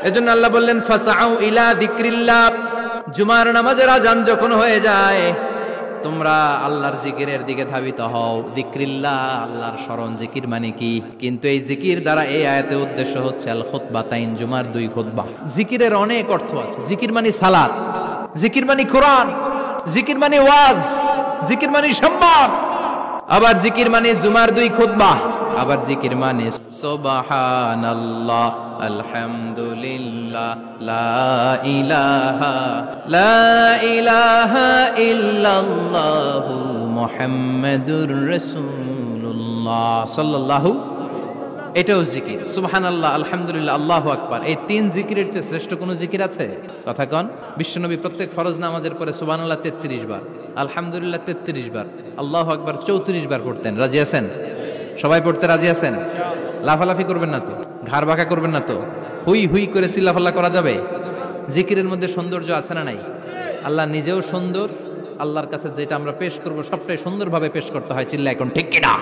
এজন্য আল্লাহ বললেন ফাসআউ ইলা যিকরিল্লাহ, জুমার নামাজের আযান যখন হয়ে যায় তোমরা আল্লাহর জিকিরের দিকে ধাবিত হও। যিকরিল্লাহ, আল্লাহর স্মরণ। জিকির মানে কি? কিন্তু এই জিকির দ্বারা এই আয়াতের উদ্দেশ্য হচ্ছে আল খুতবাতাইন, জুমার 2 খুতবা। জিকিরের অনেক অর্থ আছে। জিকির মানে সালাত, জিকির মানে কোরআন, জিকির মানে ওয়াজ, জিকির মানে সম্মান। আবার জিকির মানে জুমার 2 খুতবা। আবার জিকির মানে সুবহানাল্লাহ, আলহামদুলিল্লাহ, লা ইলাহা ইল্লাল্লাহু মুহাম্মাদুর রাসূলুল্লাহ সাল্লাল্লাহু। এটাও জিকির। সুবহানাল্লাহ, আলহামদুলিল্লাহ, আল্লাহু আকবার। এই 3 জিকিরের চেয়ে শ্রেষ্ঠ কোনো জিকির আছে? কথা কন। বিশ্বনবী প্রত্যেক ফরজ নামাজের পরে সুবহানাল্লাহ 33 বার, আলহামদুলিল্লাহ 33 বার, আল্লাহু আকবার 34 বার পড়তেন। রাজি আছেন? সবাই পড়তে রাজি আছেন? লাফালাফি করবেন না তো, ঘাড় বাঁকা করবেন না তো, হুই হুই করে চিল্লাফাল্লা করা যাবে? জিকিরের মধ্যে সৌন্দর্য আছে না নাই? আল্লাহ নিজেও সুন্দর। আল্লাহর কাছে যেটা আমরা পেশ করব সবটাই সুন্দরভাবে পেশ করতে হয়। চিল্লা এখন ঠিক কিনা?